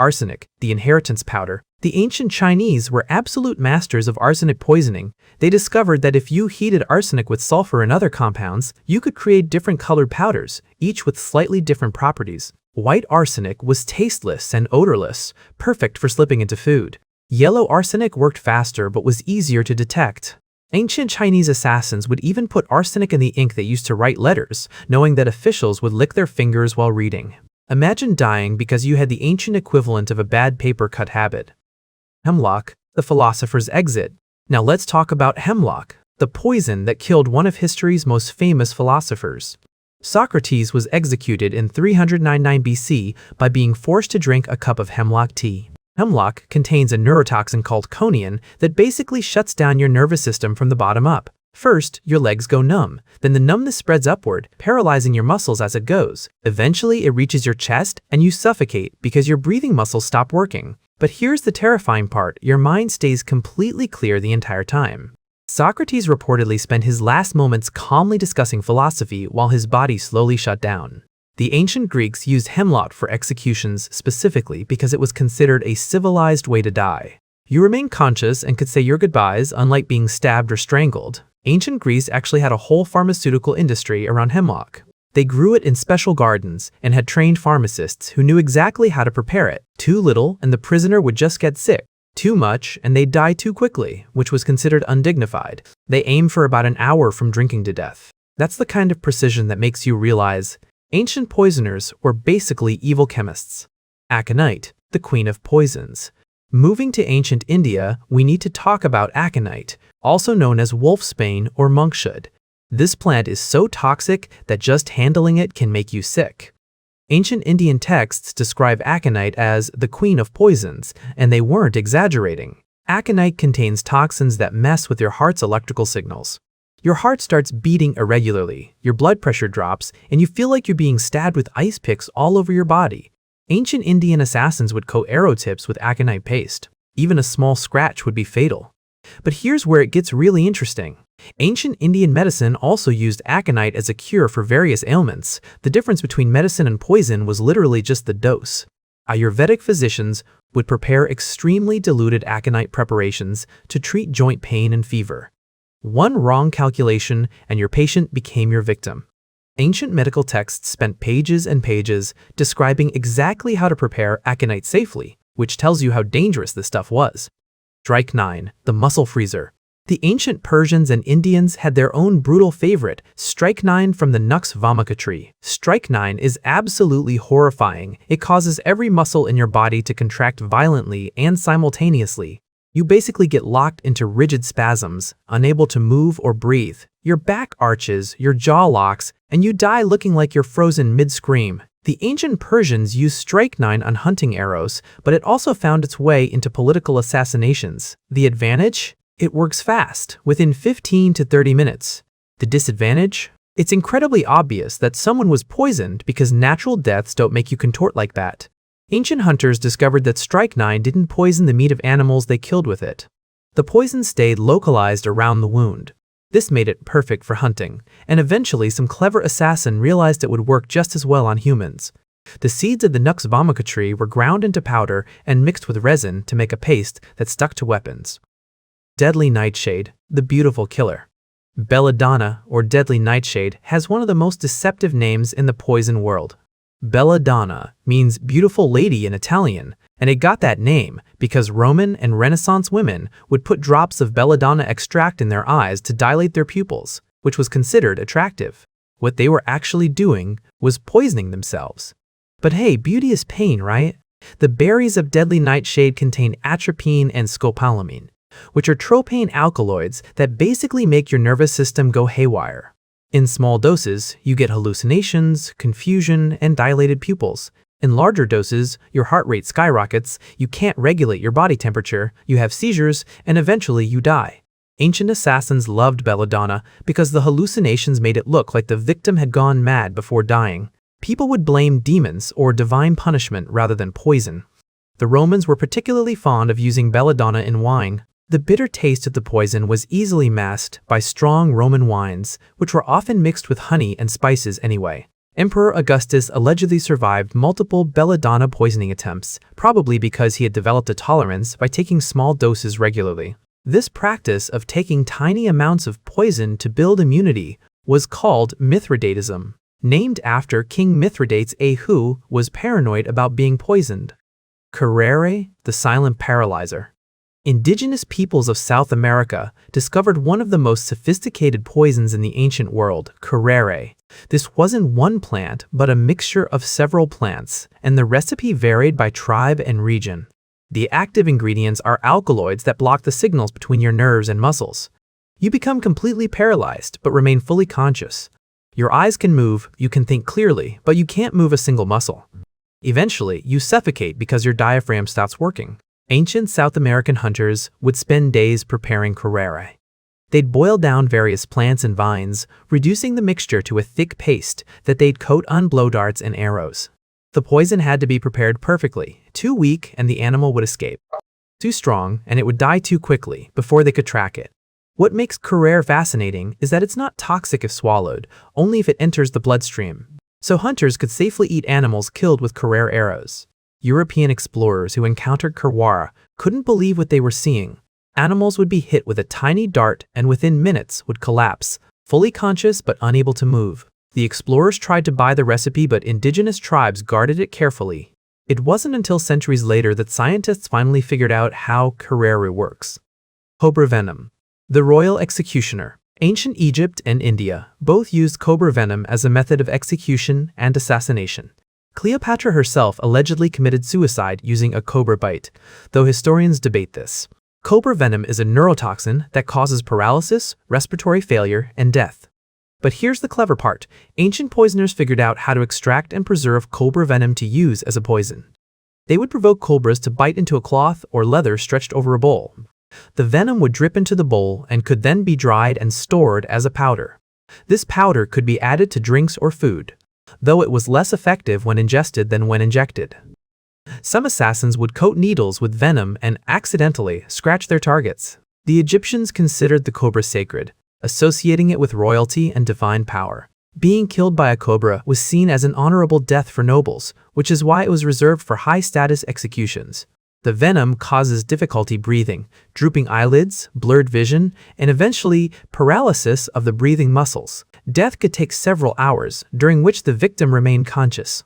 Arsenic, the inheritance powder. The ancient Chinese were absolute masters of arsenic poisoning. They discovered that if you heated arsenic with sulfur and other compounds, you could create different colored powders, each with slightly different properties. White arsenic was tasteless and odorless, perfect for slipping into food. Yellow arsenic worked faster but was easier to detect. Ancient Chinese assassins would even put arsenic in the ink they used to write letters, knowing that officials would lick their fingers while reading. Imagine dying because you had the ancient equivalent of a bad paper cut habit. Hemlock, the philosopher's exit. Now let's talk about hemlock, the poison that killed one of history's most famous philosophers. Socrates was executed in 399 BC by being forced to drink a cup of hemlock tea. Hemlock contains a neurotoxin called conein that basically shuts down your nervous system from the bottom up. First, your legs go numb, then the numbness spreads upward, paralyzing your muscles as it goes. Eventually, it reaches your chest and you suffocate because your breathing muscles stop working. But here's the terrifying part, your mind stays completely clear the entire time. Socrates reportedly spent his last moments calmly discussing philosophy while his body slowly shut down. The ancient Greeks used hemlock for executions specifically because it was considered a civilized way to die. You remain conscious and could say your goodbyes, unlike being stabbed or strangled. Ancient Greece actually had a whole pharmaceutical industry around hemlock. They grew it in special gardens and had trained pharmacists who knew exactly how to prepare it. Too little and the prisoner would just get sick. Too much and they'd die too quickly, which was considered undignified. They aimed for about an hour from drinking to death. That's the kind of precision that makes you realize ancient poisoners were basically evil chemists. Aconite, the queen of poisons. Moving to ancient India, we need to talk about aconite, also known as wolfsbane or monkshood. This plant is so toxic that just handling it can make you sick. Ancient Indian texts describe aconite as the queen of poisons, and they weren't exaggerating. Aconite contains toxins that mess with your heart's electrical signals. Your heart starts beating irregularly, your blood pressure drops, and you feel like you're being stabbed with ice picks all over your body. Ancient Indian assassins would coat arrow tips with aconite paste. Even a small scratch would be fatal. But here's where it gets really interesting. Ancient Indian medicine also used aconite as a cure for various ailments. The difference between medicine and poison was literally just the dose. Ayurvedic physicians would prepare extremely diluted aconite preparations to treat joint pain and fever. One wrong calculation and your patient became your victim. Ancient medical texts spent pages and pages describing exactly how to prepare aconite safely, which tells you how dangerous this stuff was. Strychnine, the muscle freezer. The ancient Persians and Indians had their own brutal favorite, strychnine from the Nux vomica tree. Strychnine is absolutely horrifying. It causes every muscle in your body to contract violently and simultaneously. You basically get locked into rigid spasms, unable to move or breathe. Your back arches, your jaw locks, and you die looking like you're frozen mid-scream. The ancient Persians used strychnine on hunting arrows, but it also found its way into political assassinations. The advantage? It works fast, within 15 to 30 minutes. The disadvantage? It's incredibly obvious that someone was poisoned because natural deaths don't make you contort like that. Ancient hunters discovered that strychnine didn't poison the meat of animals they killed with it. The poison stayed localized around the wound. This made it perfect for hunting, and eventually some clever assassin realized it would work just as well on humans. The seeds of the Nux vomica tree were ground into powder and mixed with resin to make a paste that stuck to weapons. Deadly Nightshade, the beautiful killer. Belladonna, or deadly nightshade, has one of the most deceptive names in the poison world. Belladonna means beautiful lady in Italian, and it got that name because Roman and Renaissance women would put drops of belladonna extract in their eyes to dilate their pupils, which was considered attractive. What they were actually doing was poisoning themselves. But hey, beauty is pain, right? The berries of deadly nightshade contain atropine and scopolamine, which are tropane alkaloids that basically make your nervous system go haywire. In small doses, you get hallucinations, confusion, and dilated pupils. In larger doses, your heart rate skyrockets, you can't regulate your body temperature, you have seizures, and eventually you die. Ancient assassins loved belladonna because the hallucinations made it look like the victim had gone mad before dying. People would blame demons or divine punishment rather than poison. The Romans were particularly fond of using belladonna in wine. The bitter taste of the poison was easily masked by strong Roman wines, which were often mixed with honey and spices anyway. Emperor Augustus allegedly survived multiple belladonna poisoning attempts, probably because he had developed a tolerance by taking small doses regularly. This practice of taking tiny amounts of poison to build immunity was called Mithridatism, named after King Mithridates who was paranoid about being poisoned. Curare, the silent paralyzer. Indigenous peoples of South America discovered one of the most sophisticated poisons in the ancient world, curare. This wasn't one plant, but a mixture of several plants, and the recipe varied by tribe and region. The active ingredients are alkaloids that block the signals between your nerves and muscles. You become completely paralyzed, but remain fully conscious. Your eyes can move, you can think clearly, but you can't move a single muscle. Eventually, you suffocate because your diaphragm stops working. Ancient South American hunters would spend days preparing curare. They'd boil down various plants and vines, reducing the mixture to a thick paste that they'd coat on blow darts and arrows. The poison had to be prepared perfectly. Too weak and the animal would escape. Too strong and it would die too quickly before they could track it. What makes curare fascinating is that it's not toxic if swallowed, only if it enters the bloodstream. So hunters could safely eat animals killed with curare arrows. European explorers who encountered Curare couldn't believe what they were seeing. Animals would be hit with a tiny dart and within minutes would collapse, fully conscious but unable to move. The explorers tried to buy the recipe, but indigenous tribes guarded it carefully. It wasn't until centuries later that scientists finally figured out how curare works. Cobra venom. The royal executioner. Ancient Egypt and India both used cobra venom as a method of execution and assassination. Cleopatra herself allegedly committed suicide using a cobra bite, though historians debate this. Cobra venom is a neurotoxin that causes paralysis, respiratory failure, and death. But here's the clever part. Ancient poisoners figured out how to extract and preserve cobra venom to use as a poison. They would provoke cobras to bite into a cloth or leather stretched over a bowl. The venom would drip into the bowl and could then be dried and stored as a powder. This powder could be added to drinks or food, though it was less effective when ingested than when injected. Some assassins would coat needles with venom and accidentally scratch their targets. The Egyptians considered the cobra sacred, associating it with royalty and divine power. Being killed by a cobra was seen as an honorable death for nobles, which is why it was reserved for high-status executions. The venom causes difficulty breathing, drooping eyelids, blurred vision, and eventually paralysis of the breathing muscles. Death could take several hours, during which the victim remained conscious.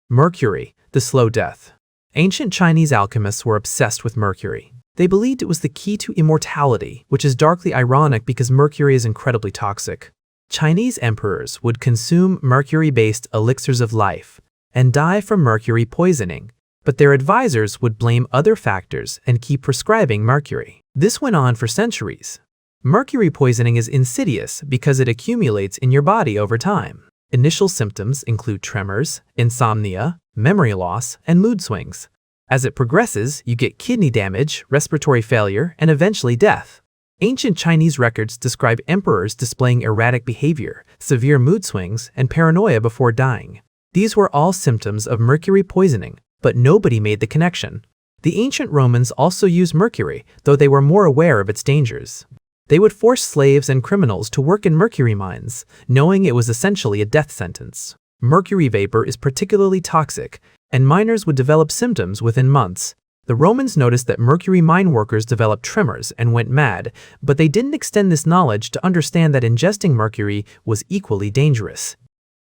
Mercury, the slow death. Ancient Chinese alchemists were obsessed with mercury. They believed it was the key to immortality, which is darkly ironic because mercury is incredibly toxic. Chinese emperors would consume mercury-based elixirs of life and die from mercury poisoning, but their advisors would blame other factors and keep prescribing mercury. This went on for centuries. Mercury poisoning is insidious because it accumulates in your body over time. Initial symptoms include tremors, insomnia, memory loss, and mood swings. As it progresses, you get kidney damage, respiratory failure, and eventually death. Ancient Chinese records describe emperors displaying erratic behavior, severe mood swings, and paranoia before dying. These were all symptoms of mercury poisoning, but nobody made the connection. The ancient Romans also used mercury, though they were more aware of its dangers. They would force slaves and criminals to work in mercury mines, knowing it was essentially a death sentence. Mercury vapor is particularly toxic, and miners would develop symptoms within months. The Romans noticed that mercury mine workers developed tremors and went mad, but they didn't extend this knowledge to understand that ingesting mercury was equally dangerous.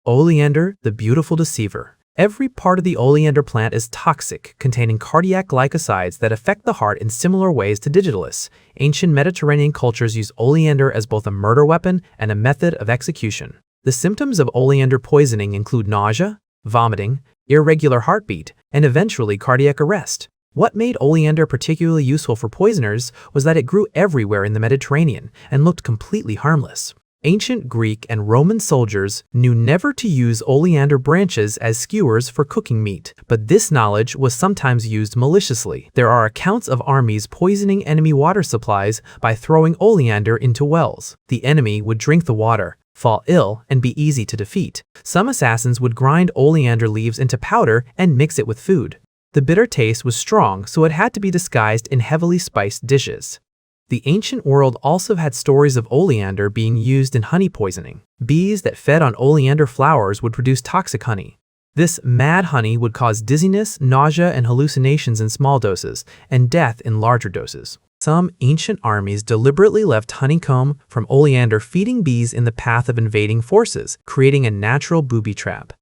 Oleander, the beautiful deceiver. Every part of the oleander plant is toxic, containing cardiac glycosides that affect the heart in similar ways to digitalis. Ancient Mediterranean cultures use oleander as both a murder weapon and a method of execution. The symptoms of oleander poisoning include nausea, vomiting, irregular heartbeat, and eventually cardiac arrest. What made oleander particularly useful for poisoners was that it grew everywhere in the Mediterranean and looked completely harmless. Ancient Greek and Roman soldiers knew never to use oleander branches as skewers for cooking meat, but this knowledge was sometimes used maliciously. There are accounts of armies poisoning enemy water supplies by throwing oleander into wells. The enemy would drink the water, fall ill, and be easy to defeat. Some assassins would grind oleander leaves into powder and mix it with food. The bitter taste was strong, so it had to be disguised in heavily spiced dishes. The ancient world also had stories of oleander being used in honey poisoning. Bees that fed on oleander flowers would produce toxic honey. This mad honey would cause dizziness, nausea, and hallucinations in small doses, and death in larger doses. Some ancient armies deliberately left honeycomb from oleander feeding bees in the path of invading forces, creating a natural booby trap.